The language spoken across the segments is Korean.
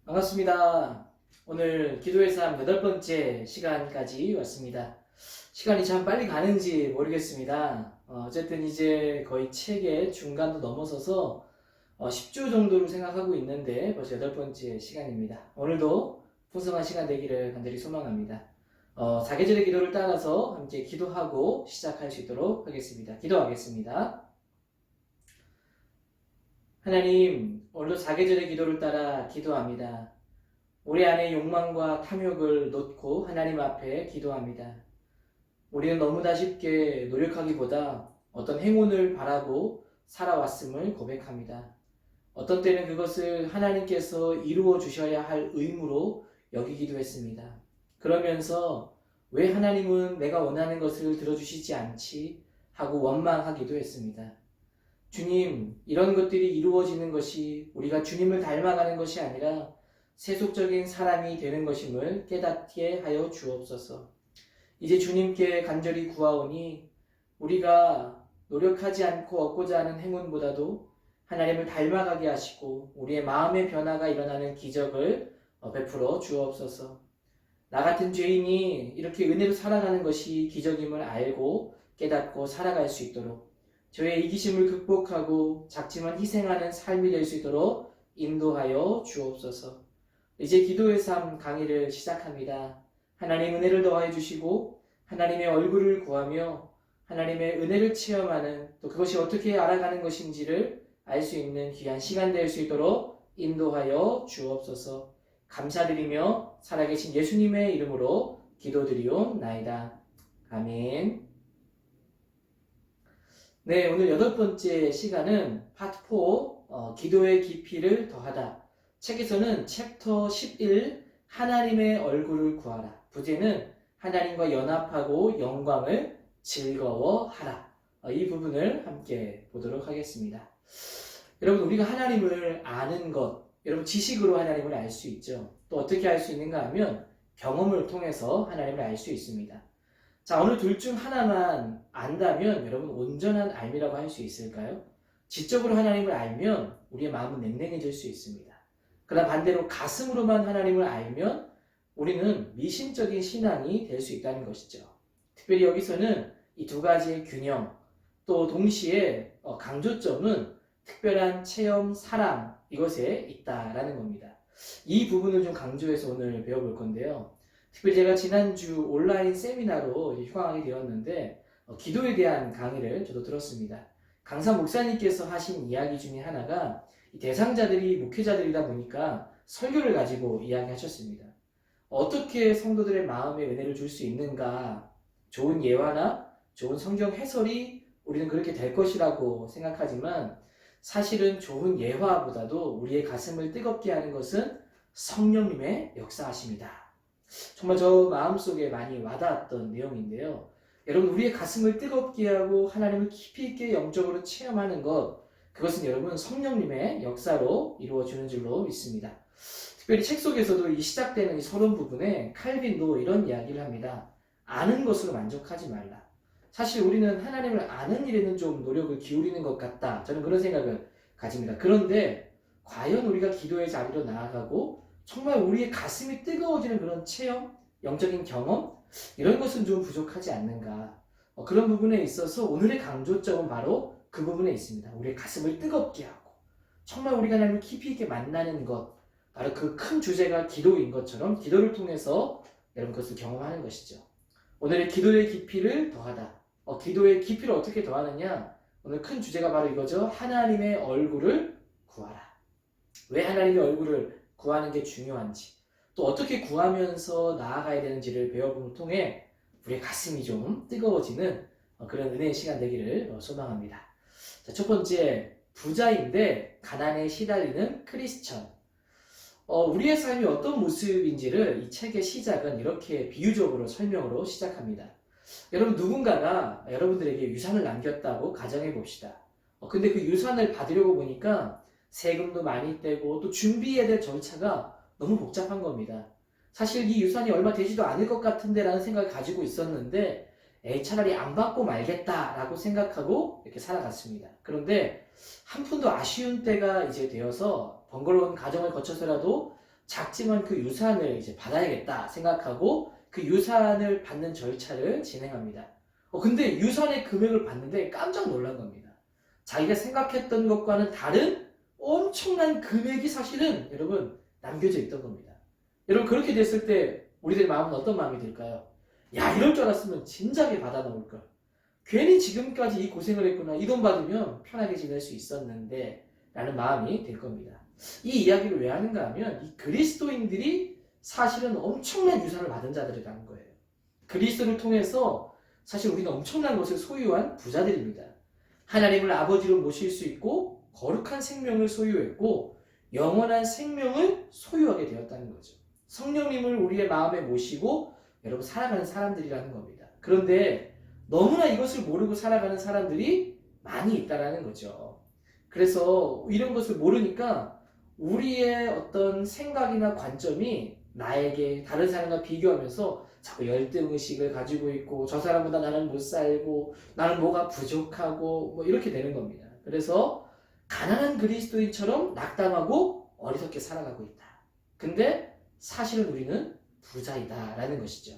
반갑습니다. 오늘 기도의 삶 8번째 시간까지 왔습니다. 시간이 참 빨리 가는지 모르겠습니다. 어쨌든 이제 거의 책의 중간도 넘어서서 10주 정도로 생각하고 있는데 벌써 8번째 시간입니다. 오늘도 풍성한 시간 되기를 간절히 소망합니다. 사계절의 기도를 따라서 함께 기도하고 시작할 수 있도록 하겠습니다. 기도하겠습니다. 하나님, 오늘도 사계절의 기도를 따라 기도합니다. 우리 안에 욕망과 탐욕을 놓고 하나님 앞에 기도합니다. 우리는 너무나 쉽게 노력하기보다 어떤 행운을 바라고 살아왔음을 고백합니다. 어떤 때는 그것을 하나님께서 이루어 주셔야 할 의무로 여기기도 했습니다. 그러면서 왜 하나님은 내가 원하는 것을 들어주시지 않지? 하고 원망하기도 했습니다. 주님, 이런 것들이 이루어지는 것이 우리가 주님을 닮아가는 것이 아니라 세속적인 사람이 되는 것임을 깨닫게 하여 주옵소서. 이제 주님께 간절히 구하오니 우리가 노력하지 않고 얻고자 하는 행운보다도 하나님을 닮아가게 하시고 우리의 마음의 변화가 일어나는 기적을 베풀어 주옵소서. 나 같은 죄인이 이렇게 은혜로 살아가는 것이 기적임을 알고 깨닫고 살아갈 수 있도록 저의 이기심을 극복하고 작지만 희생하는 삶이 될 수 있도록 인도하여 주옵소서. 이제 기도의 삶 강의를 시작합니다. 하나님 은혜를 더하여 주시고 하나님의 얼굴을 구하며 하나님의 은혜를 체험하는 또 그것이 어떻게 알아가는 것인지를 알 수 있는 귀한 시간 될 수 있도록 인도하여 주옵소서. 감사드리며 살아계신 예수님의 이름으로 기도드리옵나이다. 아멘. 네, 오늘 8번째 시간은 파트 4 기도의 깊이를 더하다. 책에서는 챕터 11 하나님의 얼굴을 구하라. 부제는 하나님과 연합하고 영광을 즐거워하라. 이 부분을 함께 보도록 하겠습니다. 여러분, 우리가 하나님을 아는 것, 여러분 지식으로 하나님을 알 수 있죠. 또 어떻게 알 수 있는가 하면 경험을 통해서 하나님을 알 수 있습니다. 자, 어느 둘 중 하나만 안다면 여러분 온전한 알미라고 할 수 있을까요? 지적으로 하나님을 알면 우리의 마음은 냉랭해질 수 있습니다. 그러나 반대로 가슴으로만 하나님을 알면 우리는 미신적인 신앙이 될 수 있다는 것이죠. 특별히 여기서는 이 두 가지의 균형, 또 동시에 강조점은 특별한 체험, 사랑 이것에 있다라는 겁니다. 이 부분을 좀 강조해서 오늘 배워볼 건데요. 특별히 제가 지난주 온라인 세미나로 휴강하게 되었는데 기도에 대한 강의를 저도 들었습니다. 강사 목사님께서 하신 이야기 중에 하나가 대상자들이 목회자들이다 보니까 설교를 가지고 이야기하셨습니다. 어떻게 성도들의 마음에 은혜를 줄 수 있는가? 좋은 예화나 좋은 성경 해설이 우리는 그렇게 될 것이라고 생각하지만 사실은 좋은 예화보다도 우리의 가슴을 뜨겁게 하는 것은 성령님의 역사하심이다. 정말 저 마음속에 많이 와닿았던 내용인데요. 여러분, 우리의 가슴을 뜨겁게 하고 하나님을 깊이 있게 영적으로 체험하는 것, 그것은 여러분 성령님의 역사로 이루어지는 줄로 믿습니다. 특별히 책 속에서도 이 시작되는 이 서론 부분에 칼빈도 이런 이야기를 합니다. 아는 것으로 만족하지 말라. 사실 우리는 하나님을 아는 일에는 좀 노력을 기울이는 것 같다. 저는 그런 생각을 가집니다. 그런데 과연 우리가 기도의 자리로 나아가고 정말 우리의 가슴이 뜨거워지는 그런 체험, 영적인 경험 이런 것은 좀 부족하지 않는가. 그런 부분에 있어서 오늘의 강조점은 바로 그 부분에 있습니다. 우리의 가슴을 뜨겁게 하고 정말 우리가 하나님을 깊이 있게 만나는 것, 바로 그 큰 주제가 기도인 것처럼 기도를 통해서 여러분 그것을 경험하는 것이죠. 오늘의 기도의 깊이를 더하다. 기도의 깊이를 어떻게 더하느냐? 오늘 큰 주제가 바로 이거죠. 하나님의 얼굴을 구하라. 왜 하나님의 얼굴을 구하는 게 중요한지, 또 어떻게 구하면서 나아가야 되는지를 배워봄을 통해 우리의 가슴이 좀 뜨거워지는 그런 은혜의 시간 되기를 소망합니다. 자, 첫 번째, 부자인데 가난에 시달리는 크리스천. 우리의 삶이 어떤 모습인지를 이 책의 시작은 이렇게 비유적으로 설명으로 시작합니다. 여러분, 누군가가 여러분들에게 유산을 남겼다고 가정해 봅시다. 근데 그 유산을 받으려고 보니까 세금도 많이 떼고 또 준비해야 될 절차가 너무 복잡한 겁니다. 사실 이 유산이 얼마 되지도 않을 것 같은데 라는 생각을 가지고 있었는데 차라리 안 받고 말겠다라고 생각하고 이렇게 살아갔습니다. 그런데 한 푼도 아쉬운 때가 이제 되어서 번거로운 과정을 거쳐서라도 작지만 그 유산을 이제 받아야겠다 생각하고 그 유산을 받는 절차를 진행합니다. 근데 유산의 금액을 받는데 깜짝 놀란 겁니다. 자기가 생각했던 것과는 다른 엄청난 금액이 사실은 여러분 남겨져 있던 겁니다. 여러분 그렇게 됐을 때 우리들의 마음은 어떤 마음이 들까요? 야, 이럴 줄 알았으면 진작에 받아 놓을 걸. 괜히 지금까지 이 고생을 했구나. 이 돈 받으면 편하게 지낼 수 있었는데 라는 마음이 들 겁니다. 이 이야기를 왜 하는가 하면 이 그리스도인들이 사실은 엄청난 유산을 받은 자들이라는 거예요. 그리스도를 통해서 사실 우리는 엄청난 것을 소유한 부자들입니다. 하나님을 아버지로 모실 수 있고 거룩한 생명을 소유했고 영원한 생명을 소유하게 되었다는 거죠. 성령님을 우리의 마음에 모시고 여러분 살아가는 사람들이라는 겁니다. 그런데 너무나 이것을 모르고 살아가는 사람들이 많이 있다라는 거죠. 그래서 이런 것을 모르니까 우리의 어떤 생각이나 관점이 나에게 다른 사람과 비교하면서 자꾸 열등의식을 가지고 있고 저 사람보다 나는 못 살고 나는 뭐가 부족하고 뭐 이렇게 되는 겁니다. 그래서 가난한 그리스도인처럼 낙담하고 어리석게 살아가고 있다. 근데 사실은 우리는 부자이다 라는 것이죠.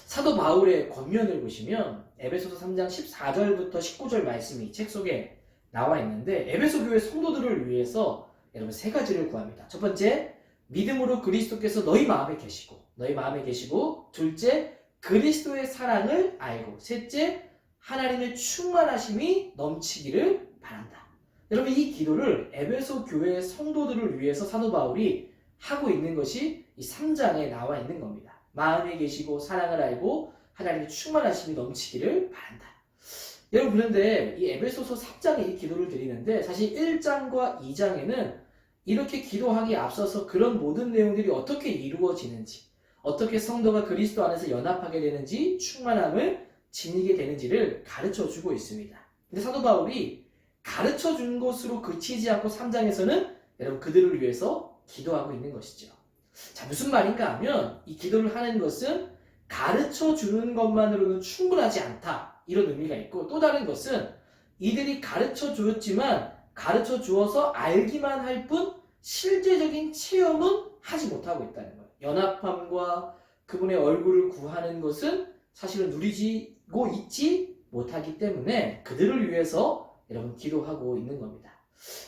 사도 바울의 권면을 보시면 에베소서 3장 14절부터 19절 말씀이 이 책 속에 나와 있는데 에베소 교회 성도들을 위해서 여러분 세 가지를 구합니다. 첫 번째, 믿음으로 그리스도께서 너희 마음에 계시고 둘째, 그리스도의 사랑을 알고 셋째, 하나님의 충만하심이 넘치기를 바란다. 여러분 이 기도를 에베소 교회의 성도들을 위해서 사도 바울이 하고 있는 것이 이 3장에 나와 있는 겁니다. 마음에 계시고 사랑을 알고 하나님의 충만하심이 넘치기를 바란다. 여러분 그런데 이 에베소서 3장에 이 기도를 드리는데 사실 1장과 2장에는 이렇게 기도하기에 앞서서 그런 모든 내용들이 어떻게 이루어지는지 어떻게 성도가 그리스도 안에서 연합하게 되는지 충만함을 지니게 되는지를 가르쳐 주고 있습니다. 근데 사도 바울이 가르쳐 준 것으로 그치지 않고 3장에서는 여러분 그들을 위해서 기도하고 있는 것이죠. 자, 무슨 말인가 하면 이 기도를 하는 것은 가르쳐 주는 것만으로는 충분하지 않다 이런 의미가 있고 또 다른 것은 이들이 가르쳐 주었지만 가르쳐 주어서 알기만 할 뿐 실제적인 체험은 하지 못하고 있다는 거예요. 연합함과 그분의 얼굴을 구하는 것은 사실은 누리지고 있지 못하기 때문에 그들을 위해서 여러분 기도하고 있는 겁니다.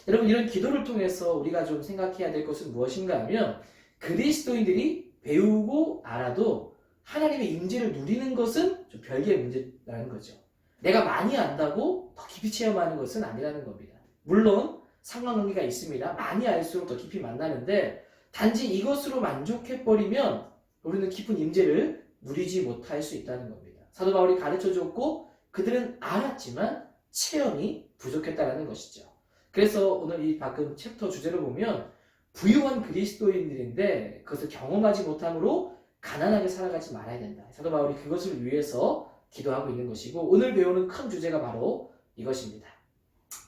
여러분 이런 기도를 통해서 우리가 좀 생각해야 될 것은 무엇인가 하면 그리스도인들이 배우고 알아도 하나님의 임재를 누리는 것은 좀 별개의 문제라는 거죠. 내가 많이 안다고 더 깊이 체험하는 것은 아니라는 겁니다. 물론 상관관계가 있습니다. 많이 알수록 더 깊이 만나는데 단지 이것으로 만족해버리면 우리는 깊은 임재를 누리지 못할 수 있다는 겁니다. 사도 바울이 가르쳐줬고 그들은 알았지만 체험이 부족했다는 것이죠. 그래서 오늘 이 방금 챕터 주제로 보면 부유한 그리스도인들인데 그것을 경험하지 못함으로 가난하게 살아가지 말아야 된다. 사도 바울이 그것을 위해서 기도하고 있는 것이고 오늘 배우는 큰 주제가 바로 이것입니다.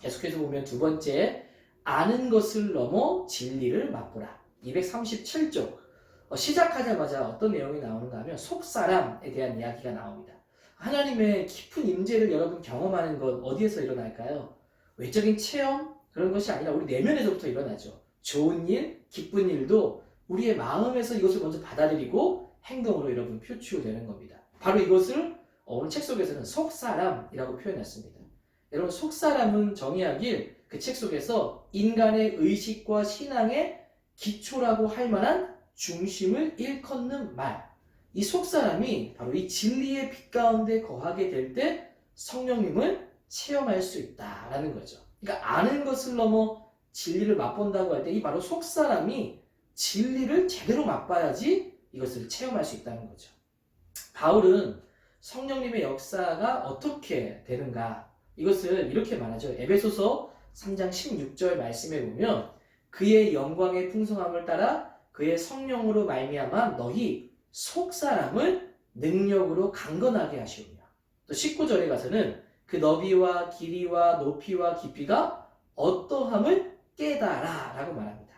계속해서 보면 두 번째, 아는 것을 넘어 진리를 맛보라. 237쪽 시작하자마자 어떤 내용이 나오는가 하면 속사람에 대한 이야기가 나옵니다. 하나님의 깊은 임재를 여러분 경험하는 것 어디에서 일어날까요? 외적인 체험 그런 것이 아니라 우리 내면에서부터 일어나죠. 좋은 일, 기쁜 일도 우리의 마음에서 이것을 먼저 받아들이고 행동으로 여러분 표출되는 겁니다. 바로 이것을 오늘 책 속에서는 속사람이라고 표현했습니다. 여러분 속사람은 정의하길 그 책 속에서 인간의 의식과 신앙의 기초라고 할 만한 중심을 일컫는 말. 이 속사람이 바로 이 진리의 빛 가운데 거하게 될 때 성령님을 체험할 수 있다라는 거죠. 그러니까 아는 것을 넘어 진리를 맛본다고 할 때 이 바로 속사람이 진리를 제대로 맛봐야지 이것을 체험할 수 있다는 거죠. 바울은 성령님의 역사가 어떻게 되는가 이것을 이렇게 말하죠. 에베소서 3장 16절 말씀에 보면 그의 영광의 풍성함을 따라 그의 성령으로 말미암아 너희 속사람을 능력으로 강건하게 하시오며 또 19절에 가서는 그 너비와 길이와 높이와 깊이가 어떠함을 깨달아 라고 말합니다.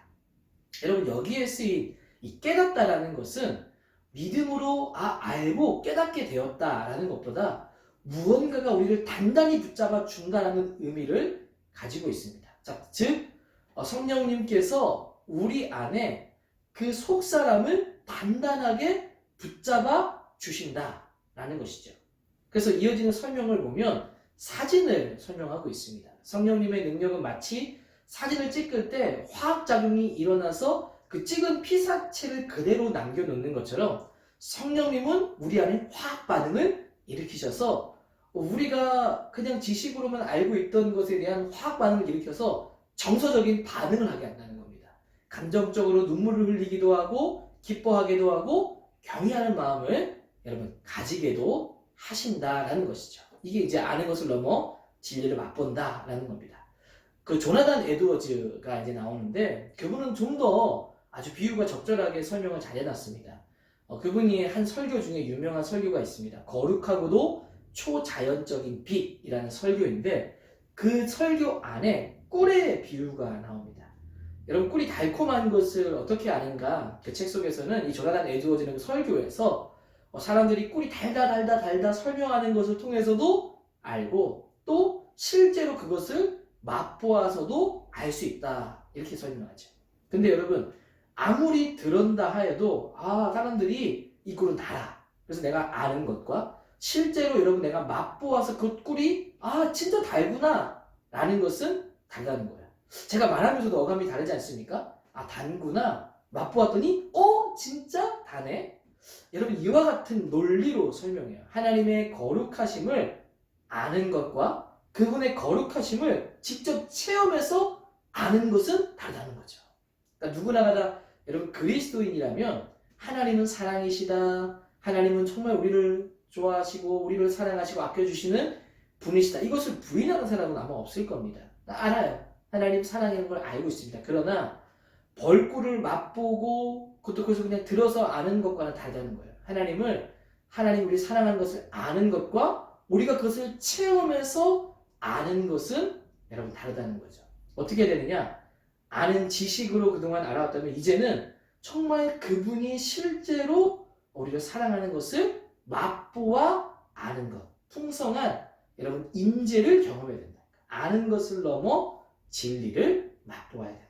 여러분 여기에 쓰인 이 깨닫다라는 것은 믿음으로 알고 깨닫게 되었다라는 것보다 무언가가 우리를 단단히 붙잡아 준다라는 의미를 가지고 있습니다. 자, 즉 성령님께서 우리 안에 그 속사람을 단단하게 붙잡아 주신다라는 것이죠. 그래서 이어지는 설명을 보면 사진을 설명하고 있습니다. 성령님의 능력은 마치 사진을 찍을 때 화학작용이 일어나서 그 찍은 피사체를 그대로 남겨놓는 것처럼 성령님은 우리 안에 화학 반응을 일으키셔서 우리가 그냥 지식으로만 알고 있던 것에 대한 화학 반응을 일으켜서 정서적인 반응을 하게 한다는 겁니다. 감정적으로 눈물을 흘리기도 하고 기뻐하기도 하고 경외하는 마음을 여러분 가지게도 하신다라는 것이죠. 이게 이제 아는 것을 넘어 진리를 맛본다라는 겁니다. 그 조나단 에드워즈가 이제 나오는데 그분은 좀 더 아주 비유가 적절하게 설명을 잘 해놨습니다. 그분이 한 설교 중에 유명한 설교가 있습니다. 거룩하고도 초자연적인 빛이라는 설교인데 그 설교 안에 꿀의 비유가 나옵니다. 여러분 꿀이 달콤한 것을 어떻게 아는가? 그 책 속에서는 이 조나단 에드워즈는 그 설교에서 사람들이 꿀이 달다 설명하는 것을 통해서도 알고 또 실제로 그것을 맛보아서도 알 수 있다 이렇게 설명하죠. 근데 여러분 아무리 들은다 하여도 사람들이 이 꿀은 달아 그래서 내가 아는 것과 실제로 여러분 내가 맛보아서 그 꿀이 진짜 달구나 라는 것은 다르다는 거예요. 제가 말하면서도 어감이 다르지 않습니까? 단구나 맛보았더니 진짜 다네. 여러분 이와 같은 논리로 설명해요. 하나님의 거룩하심을 아는 것과 그분의 거룩하심을 직접 체험해서 아는 것은 다르다는 거죠. 그러니까 누구나 다 여러분 그리스도인이라면 하나님은 사랑이시다. 하나님은 정말 우리를 좋아하시고 우리를 사랑하시고 아껴주시는 분이시다. 이것을 부인하는 사람은 아마 없을 겁니다. 알아요. 하나님 사랑하는 걸 알고 있습니다. 그러나 벌꿀을 맛보고 그것도 그래서 그냥 들어서 아는 것과는 다르다는 거예요. 하나님 우리 사랑하는 것을 아는 것과 우리가 그것을 체험해서 아는 것은 여러분 다르다는 거죠. 어떻게 되느냐? 아는 지식으로 그동안 알아왔다면 이제는 정말 그분이 실제로 우리를 사랑하는 것을 맛보아 아는 것. 풍성한 여러분 임재를 경험해야 된다. 아는 것을 넘어 진리를 맛보아야 된다.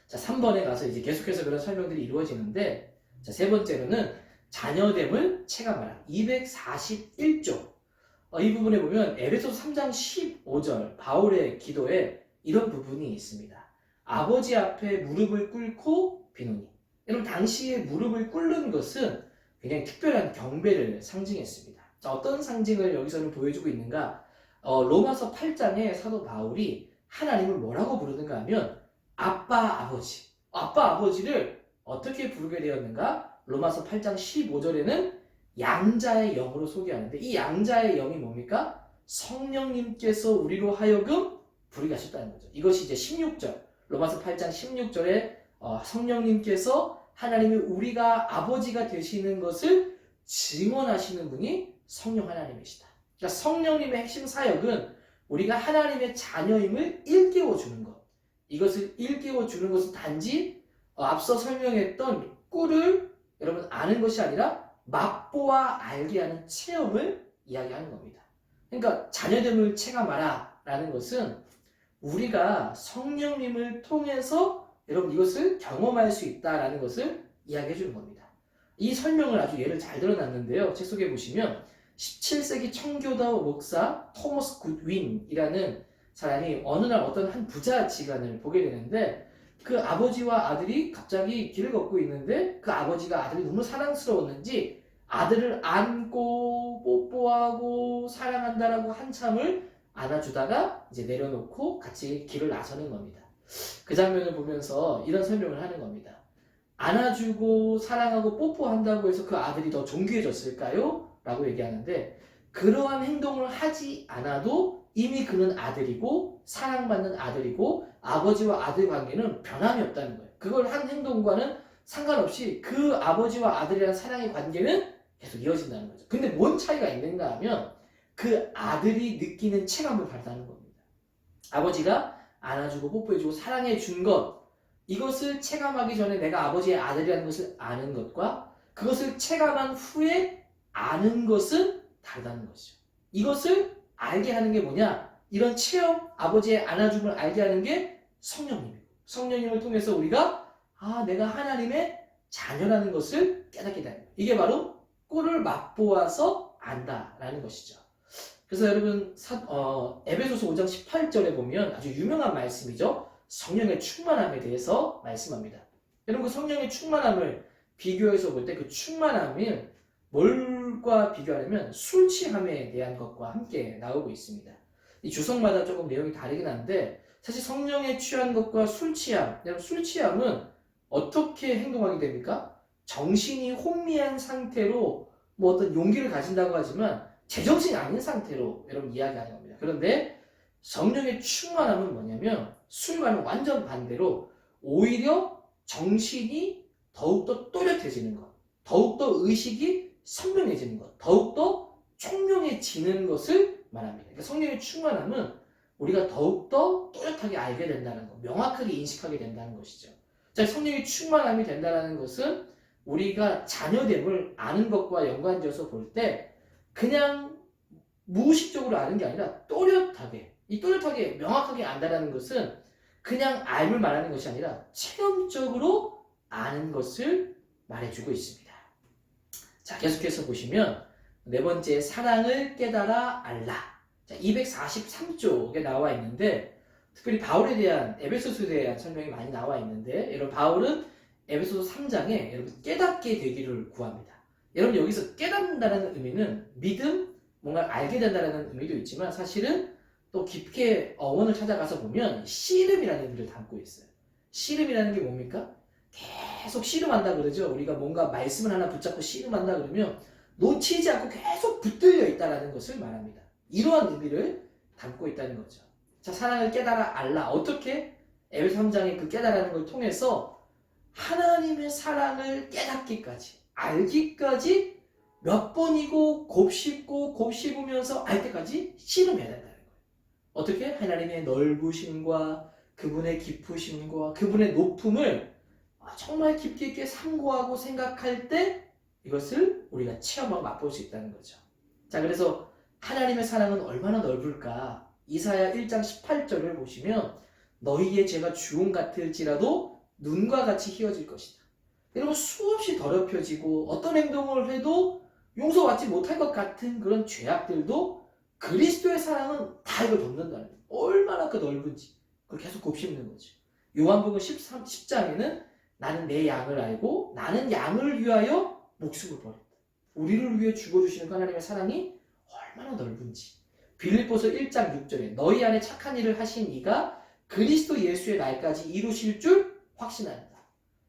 자, 3번에 가서 이제 계속해서 그런 설명들이 이루어지는데, 자, 세 번째로는 자녀됨을 체감하라. 241조. 이 부분에 보면 에베소서 3장 15절 바울의 기도에 이런 부분이 있습니다. 아버지 앞에 무릎을 꿇고 비노니. 여러분 당시에 무릎을 꿇는 것은 굉장히 특별한 경배를 상징했습니다. 자, 어떤 상징을 여기서는 보여주고 있는가? 로마서 8장에 사도 바울이 하나님을 뭐라고 부르는가 하면 아빠 아버지. 아빠 아버지를 어떻게 부르게 되었는가? 로마서 8장 15절에는 양자의 영으로 소개하는데 이 양자의 영이 뭡니까? 성령님께서 우리로 하여금 부르게 하셨다는 거죠. 이것이 이제 16절 로마서 8장 16절에 성령님께서 하나님이 우리가 아버지가 되시는 것을 증언하시는 분이 성령 하나님이시다. 그러니까 성령님의 핵심 사역은 우리가 하나님의 자녀임을 일깨워 주는 것. 이것을 일깨워 주는 것은 단지 앞서 설명했던 꿀을 여러분 아는 것이 아니라 맛보아 알게 하는 체험을 이야기하는 겁니다. 그러니까 자녀됨을 체감하라 라는 것은 우리가 성령님을 통해서 여러분 이것을 경험할 수 있다라는 것을 이야기해 주는 겁니다. 이 설명을 아주 예를 잘 들어놨는데요. 책 속에 보시면 17세기 청교도 목사 토머스 굿윈이라는 사람이 어느 날 어떤 한 부자 지간을 보게 되는데 그 아버지와 아들이 갑자기 길을 걷고 있는데 그 아버지가 아들이 너무 사랑스러웠는지 아들을 안고 뽀뽀하고 사랑한다라고 한참을 안아주다가 이제 내려놓고 같이 길을 나서는 겁니다. 그 장면을 보면서 이런 설명을 하는 겁니다. 안아주고 사랑하고 뽀뽀한다고 해서 그 아들이 더 존귀해졌을까요? 라고 얘기하는데 그러한 행동을 하지 않아도 이미 그는 아들이고 사랑받는 아들이고 아버지와 아들 관계는 변함이 없다는 거예요. 그걸 한 행동과는 상관없이 그 아버지와 아들이라는 사랑의 관계는 계속 이어진다는 거죠. 근데 뭔 차이가 있는가 하면 그 아들이 느끼는 체감을 다르다는 겁니다. 아버지가 안아주고 뽀뽀해주고 사랑해준 것 이것을 체감하기 전에 내가 아버지의 아들이라는 것을 아는 것과 그것을 체감한 후에 아는 것은 다르다는 것이죠. 이것을 알게 하는 게 뭐냐? 이런 체험, 아버지의 안아줌을 알게 하는 게 성령님이고 성령님을 통해서 우리가 내가 하나님의 자녀라는 것을 깨닫게 되는 거예요. 이게 바로 꼴을 맛보아서 안다라는 것이죠. 그래서 여러분 에베소서 5장 18절에 보면 아주 유명한 말씀이죠. 성령의 충만함에 대해서 말씀합니다. 여러분 그 성령의 충만함을 비교해서 볼 때 그 충만함을 뭘과 비교하냐면 술 취함에 대한 것과 함께 나오고 있습니다. 이 주석마다 조금 내용이 다르긴 한데 사실 성령에 취한 것과 술 취함, 여러분 술 취함은 어떻게 행동하게 됩니까? 정신이 혼미한 상태로 뭐 어떤 용기를 가진다고 하지만 제정신이 아닌 상태로 여러분 이야기하는 겁니다. 그런데 성령의 충만함은 뭐냐면 술과는 완전 반대로 오히려 정신이 더욱더 또렷해지는 것, 더욱더 의식이 선명해지는 것, 더욱더 총명해지는 것을 말합니다. 그러니까 성령의 충만함은 우리가 더욱더 또렷하게 알게 된다는 것, 명확하게 인식하게 된다는 것이죠. 자, 성령의 충만함이 된다는 것은 우리가 자녀됨을 아는 것과 연관지어서 볼 때 그냥 무의식적으로 아는 게 아니라 또렷하게, 이 또렷하게 명확하게 안다는 것은 그냥 알을 말하는 것이 아니라 체험적으로 아는 것을 말해주고 있습니다. 자, 계속해서 보시면 네 번째, 사랑을 깨달아 알라. 자, 243쪽에 나와 있는데 특별히 바울에 대한, 에베소서에 대한 설명이 많이 나와 있는데 여러분 바울은 에베소서 3장에 여러분 깨닫게 되기를 구합니다. 여러분 여기서 깨닫는다는 의미는 믿음, 뭔가 알게 된다는 의미도 있지만 사실은 또 깊게 어원을 찾아가서 보면 씨름이라는 의미를 담고 있어요. 씨름이라는 게 뭡니까? 계속 씨름한다 그러죠. 우리가 뭔가 말씀을 하나 붙잡고 씨름한다 그러면 놓치지 않고 계속 붙들려 있다는 것을 말합니다. 이러한 의미를 담고 있다는 거죠. 자, 사랑을 깨달아 알라. 어떻게? 에베소 3장의 그 깨달아는 걸 통해서 하나님의 사랑을 깨닫기까지, 알기까지 몇 번이고 곱씹고 곱씹으면서 알 때까지 씨름해야 된다는 거예요. 어떻게? 하나님의 넓으심과 그분의 깊으심과 그분의 높음을 정말 깊게 있게 상고하고 생각할 때 이것을 우리가 체험하고 맛볼 수 있다는 거죠. 자, 그래서 하나님의 사랑은 얼마나 넓을까? 이사야 1장 18절을 보시면 너희의 죄가 주홍 같을지라도 눈과 같이 희어질 것이다. 여러분 수없이 더럽혀지고 어떤 행동을 해도 용서받지 못할 것 같은 그런 죄악들도 그리스도의 사랑은 다 이걸 덮는다는 거예요. 얼마나 그 넓은지 그걸 계속 곱씹는 거죠. 요한복음 10장에는 나는 내 양을 알고 나는 양을 위하여 목숨을 버렸다. 우리를 위해 죽어주시는 하나님의 사랑이 얼마나 넓은지. 빌립보서 1장 6절에 너희 안에 착한 일을 하신 이가 그리스도 예수의 날까지 이루실 줄 확신한다.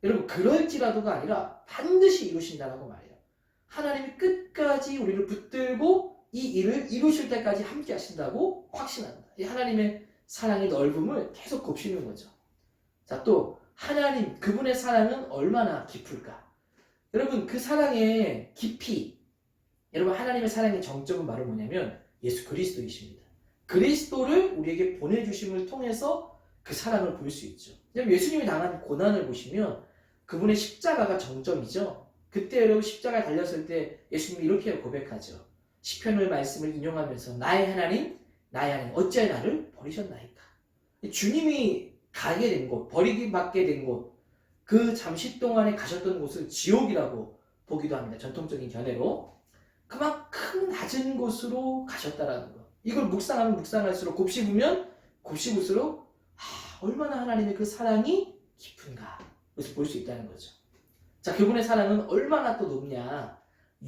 여러분 그럴지라도가 아니라 반드시 이루신다라고 말해요. 하나님이 끝까지 우리를 붙들고 이 일을 이루실 때까지 함께 하신다고 확신한다. 이 하나님의 사랑의 넓음을 계속 곱씹는 거죠. 자, 또 하나님 그분의 사랑은 얼마나 깊을까? 여러분 그 사랑의 깊이, 여러분 하나님의 사랑의 정점은 바로 뭐냐면 예수 그리스도이십니다. 그리스도를 우리에게 보내주심을 통해서 그 사랑을 볼 수 있죠. 예수님이 당한 고난을 보시면 그분의 십자가가 정점이죠. 그때 여러분 십자가에 달렸을 때 예수님이 이렇게 고백하죠. 시편의 말씀을 인용하면서 나의 하나님 어찌하여 나를 버리셨나이까. 주님이 가게 된 곳, 버리기 받게 된 곳, 그 잠시 동안에 가셨던 곳을 지옥이라고 보기도 합니다. 전통적인 견해로. 그만큼 낮은 곳으로 가셨다라는 것. 이걸 묵상하면 묵상할수록 곱씹으면 곱씹을수록 얼마나 하나님의 그 사랑이 깊은가 그것을 볼 수 있다는 거죠. 자, 그분의 사랑은 얼마나 또 높냐.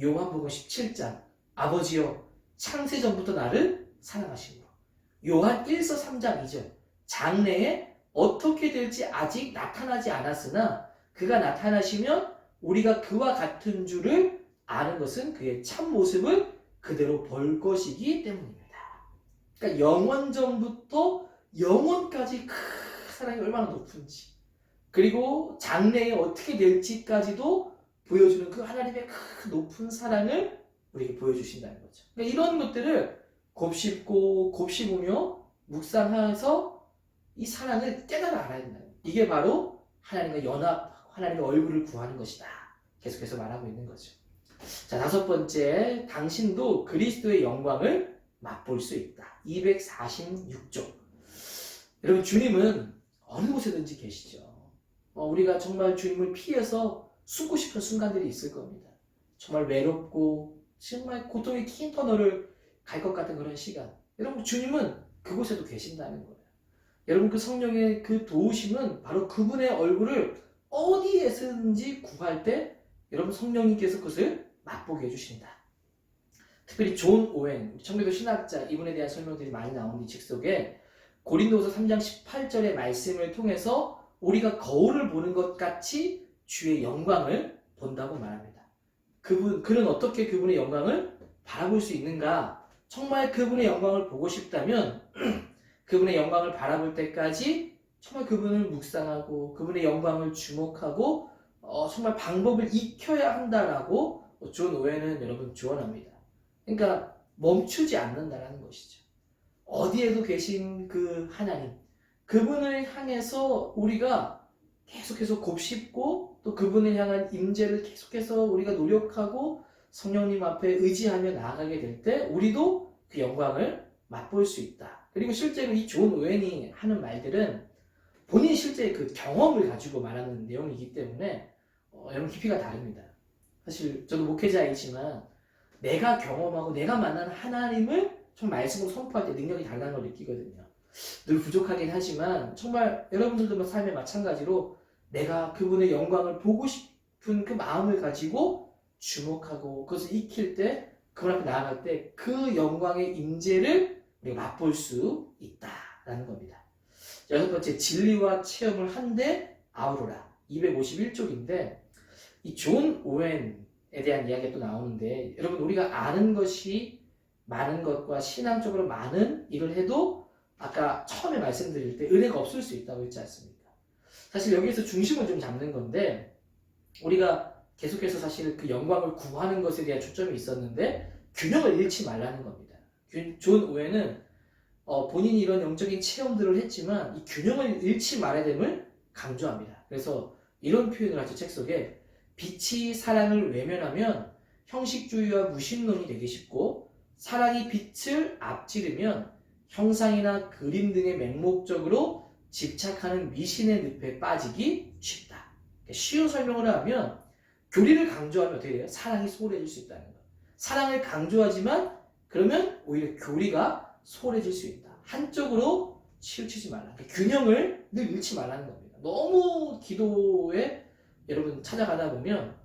요한복음 17장 아버지여 창세전부터 나를 사랑하시고 요한 1서 3장 2절 장래에 어떻게 될지 아직 나타나지 않았으나 그가 나타나시면 우리가 그와 같은 줄을 아는 것은 그의 참 모습을 그대로 볼 것이기 때문입니다. 그러니까 영원 전부터 영원까지 그 사랑이 얼마나 높은지 그리고 장래에 어떻게 될지까지도 보여주는 그 하나님의 그 높은 사랑을 우리에게 보여주신다는 거죠. 그러니까 이런 것들을 곱씹고 곱씹으며 묵상해서 이 사랑을 깨달아 알아야 된다. 이게 바로 하나님과 연합, 하나님의 얼굴을 구하는 것이다. 계속해서 말하고 있는 거죠. 자, 다섯 번째, 당신도 그리스도의 영광을 맛볼 수 있다. 246쪽. 여러분, 주님은 어느 곳에든지 계시죠. 우리가 정말 주님을 피해서 숨고 싶은 순간들이 있을 겁니다. 정말 외롭고 정말 고통의 긴 터널을 갈 것 같은 그런 시간. 여러분 주님은 그곳에도 계신다는 거예요. 여러분 그 성령의 그 도우심은 바로 그분의 얼굴을 어디에서든지 구할 때 여러분 성령님께서 그것을 맛보게 해주신다. 특별히 존 오웬, 청교도 신학자, 이분에 대한 설명들이 많이 나오는 이 책 속에 고린도서 3장 18절의 말씀을 통해서 우리가 거울을 보는 것 같이 주의 영광을 본다고 말합니다. 그는 어떻게 그분의 영광을 바라볼 수 있는가? 정말 그분의 영광을 보고 싶다면 그분의 영광을 바라볼 때까지 정말 그분을 묵상하고 그분의 영광을 주목하고 정말 방법을 익혀야 한다라고 존 오웬은 여러분 조언합니다. 그러니까 멈추지 않는다라는 것이죠. 어디에도 계신 그 하나님, 그분을 향해서 우리가 계속해서 곱씹고 또 그분을 향한 임재를 계속해서 우리가 노력하고 성령님 앞에 의지하며 나아가게 될 때 우리도 그 영광을 맛볼 수 있다. 그리고 실제로 이 존 오웬이 하는 말들은 본인이 실제 그 경험을 가지고 말하는 내용이기 때문에 여러분 깊이가 다릅니다. 사실 저도 목회자이지만 내가 경험하고 내가 만난 하나님을 좀 말씀으로 선포할 때 능력이 다르다는 걸 느끼거든요. 늘 부족하긴 하지만 정말 여러분들도 삶에 마찬가지로 내가 그분의 영광을 보고 싶은 그 마음을 가지고 주목하고 그것을 익힐 때 그분 앞에 나아갈 때 그 영광의 임재를 우리가 맛볼 수 있다라는 겁니다. 여섯 번째, 진리와 체험을 한데 아우로라 251쪽인데 이 존 오웬에 대한 이야기가 또 나오는데 여러분 우리가 아는 것이 많은 것과 신앙적으로 많은 일을 해도 아까 처음에 말씀드릴 때 은혜가 없을 수 있다고 했지 않습니까? 사실 여기에서 중심을 좀 잡는 건데 우리가 계속해서 사실 그 영광을 구하는 것에 대한 초점이 있었는데 균형을 잃지 말라는 겁니다. 존 오웬은 본인이 이런 영적인 체험들을 했지만 이 균형을 잃지 말아야 됨을 강조합니다. 그래서 이런 표현을 하죠. 책 속에 빛이 사랑을 외면하면 형식주의와 무신론이 되기 쉽고 사랑이 빛을 앞지르면 형상이나 그림 등의 맹목적으로 집착하는 미신의 늪에 빠지기 쉽다. 쉬운 설명을 하면 교리를 강조하면 어떻게 돼요? 사랑이 소홀해질 수 있다는 거예요. 사랑을 강조하지만 그러면 오히려 교리가 소홀해질 수 있다. 한쪽으로 치우치지 말라. 균형을 늘 잃지 말라는 겁니다. 너무 기도에 여러분 찾아가다 보면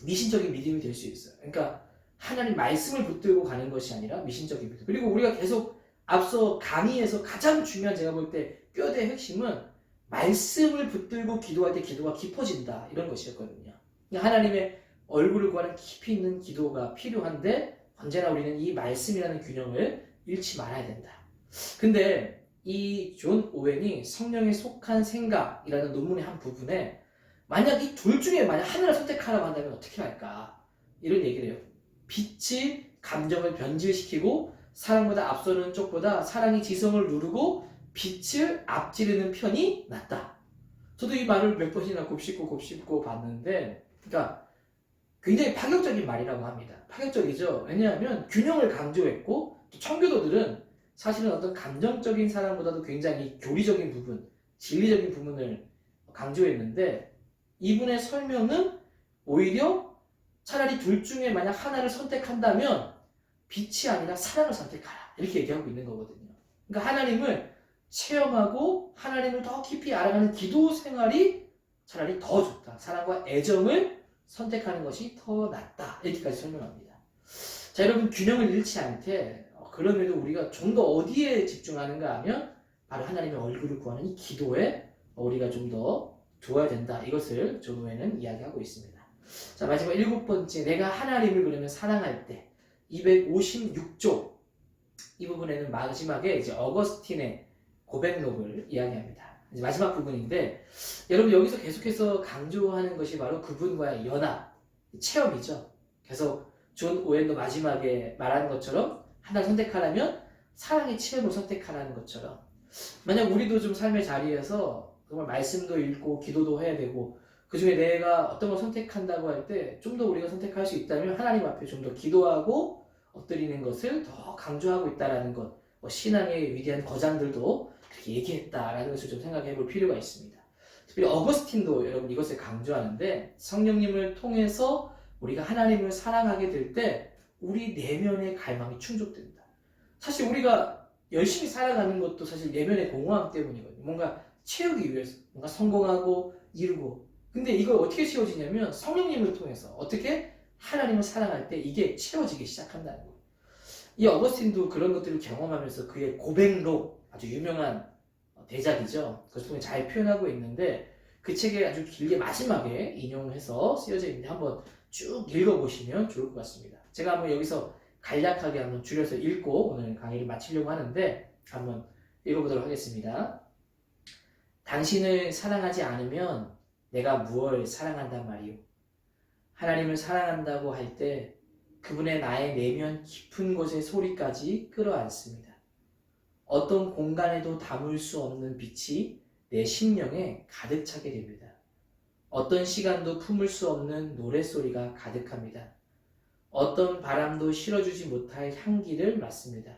미신적인 믿음이 될 수 있어요. 그러니까 하나님 말씀을 붙들고 가는 것이 아니라 미신적인 믿음. 그리고 우리가 계속 앞서 강의에서 가장 중요한 제가 볼 때 뼈대의 핵심은 말씀을 붙들고 기도할 때 기도가 깊어진다 이런 것이었거든요. 그러니까 하나님의 얼굴을 구하는 깊이 있는 기도가 필요한데 언제나 우리는 이 말씀이라는 균형을 잃지 말아야 된다. 근데 이 존 오웬이 성령에 속한 생각이라는 논문의 한 부분에 만약 이 둘 중에 만약 하나를 선택하라고 한다면 어떻게 할까? 이런 얘기를 해요. 빛이 감정을 변질시키고 사랑보다 앞서는 쪽보다 사랑이 지성을 누르고 빛을 앞지르는 편이 낫다. 저도 이 말을 몇 번이나 곱씹고 봤는데 그러니까 굉장히 파격적인 말이라고 합니다. 파격적이죠. 왜냐하면 균형을 강조했고 또 청교도들은 사실은 어떤 감정적인 사랑보다도 굉장히 교리적인 부분, 진리적인 부분을 강조했는데 이분의 설명은 오히려 차라리 둘 중에 만약 하나를 선택한다면 빛이 아니라 사랑을 선택하라 이렇게 얘기하고 있는 거거든요. 그러니까 하나님을 체험하고 하나님을 더 깊이 알아가는 기도 생활이 차라리 더 좋다. 사랑과 애정을 선택하는 것이 더 낫다. 이렇게까지 설명합니다. 자, 여러분 균형을 잃지 않게 그럼에도 우리가 좀 더 어디에 집중하는가 하면 바로 하나님의 얼굴을 구하는 이 기도에 우리가 좀 더 두어야 된다. 이것을 존 오웬은 이야기하고 있습니다. 자, 마지막 일곱 번째, 내가 하나님을 그러면 사랑할 때 256쪽 이 부분에는 마지막에 이제 어거스틴의 고백록을 이야기합니다. 이제 마지막 부분인데 여러분 여기서 계속해서 강조하는 것이 바로 그분과의 연합, 체험이죠. 계속 존 오웬도 마지막에 말하는 것처럼 하나를 선택하라면 사랑의 체험을 선택하라는 것처럼 만약 우리도 좀 삶의 자리에서 정말 말씀도 읽고 기도도 해야 되고 그 중에 내가 어떤 걸 선택한다고 할 때 좀 더 우리가 선택할 수 있다면 하나님 앞에 좀 더 기도하고 엎드리는 것을 더 강조하고 있다는 것, 신앙의 위대한 거장들도 그렇게 얘기했다라는 것을 좀 생각해 볼 필요가 있습니다. 특별히 어거스틴도 여러분 이것을 강조하는데 성령님을 통해서 우리가 하나님을 사랑하게 될 때 우리 내면의 갈망이 충족된다. 사실 우리가 열심히 살아가는 것도 사실 내면의 공허함 때문이거든요. 뭔가 채우기 위해서 뭔가 성공하고 이루고. 근데 이걸 어떻게 채워지냐면 성령님을 통해서 어떻게 하나님을 사랑할 때 이게 채워지기 시작한다는 거예요. 이 어거스틴도 그런 것들을 경험하면서 그의 고백록, 아주 유명한 대작이죠. 그것을 통해 잘 표현하고 있는데 그 책에 아주 길게 마지막에 인용해서 쓰여져 있는데 한번 쭉 읽어보시면 좋을 것 같습니다. 제가 한번 여기서 간략하게 한번 줄여서 읽고 오늘 강의를 마치려고 하는데 한번 읽어보도록 하겠습니다. 당신을 사랑하지 않으면 내가 무엇을 사랑한단 말이오. 하나님을 사랑한다고 할 때 그분의 나의 내면 깊은 곳의 소리까지 끌어안습니다. 어떤 공간에도 담을 수 없는 빛이 내 심령에 가득 차게 됩니다. 어떤 시간도 품을 수 없는 노랫소리가 가득합니다. 어떤 바람도 실어주지 못할 향기를 맡습니다.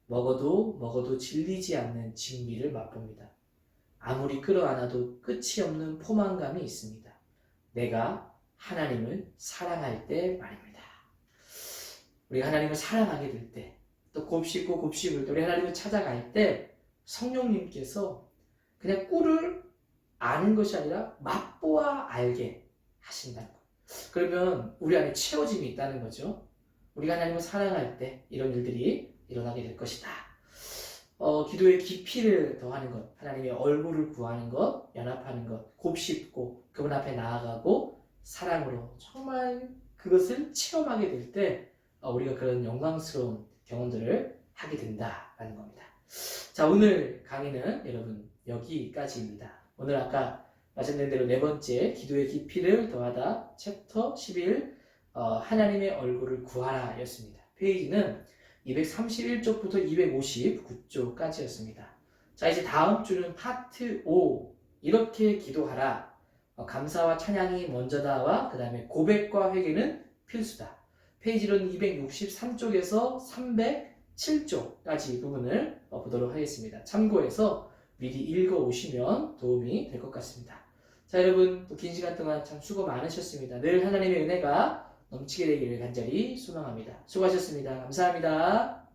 먹어도 질리지 않는 진미를 맛봅니다. 아무리 끌어안아도 끝이 없는 포만감이 있습니다. 내가 하나님을 사랑할 때 말입니다. 우리가 하나님을 사랑하게 될 때, 또 곱씹고 곱씹을 때, 우리 하나님을 찾아갈 때 성령님께서 그냥 꿀을 아는 것이 아니라 맛보아 알게 하신다는 거예요. 그러면 우리 안에 채워짐이 있다는 거죠. 우리가 하나님을 사랑할 때 이런 일들이 일어나게 될 것이다. 기도의 깊이를 더하는 것, 하나님의 얼굴을 구하는 것, 연합하는 것, 곱씹고 그분 앞에 나아가고 사랑으로 정말 그것을 체험하게 될 때 우리가 그런 영광스러운 경험들을 하게 된다라는 겁니다. 자, 오늘 강의는 여러분 여기까지입니다. 오늘 아까 말씀드린 대로 네 번째 기도의 깊이를 더하다 챕터 11 하나님의 얼굴을 구하라 였습니다. 페이지는 231쪽부터 259쪽까지였습니다. 자, 이제 다음 주는 파트 5 이렇게 기도하라. 감사와 찬양이 먼저다와 그 다음에 고백과 회개는 필수다. 페이지로는 263쪽에서 307쪽까지 부분을 보도록 하겠습니다. 참고해서 미리 읽어오시면 도움이 될 것 같습니다. 자, 여러분 또 긴 시간 동안 참 수고 많으셨습니다. 늘 하나님의 은혜가 넘치게 되기를 간절히 소망합니다. 수고하셨습니다. 감사합니다.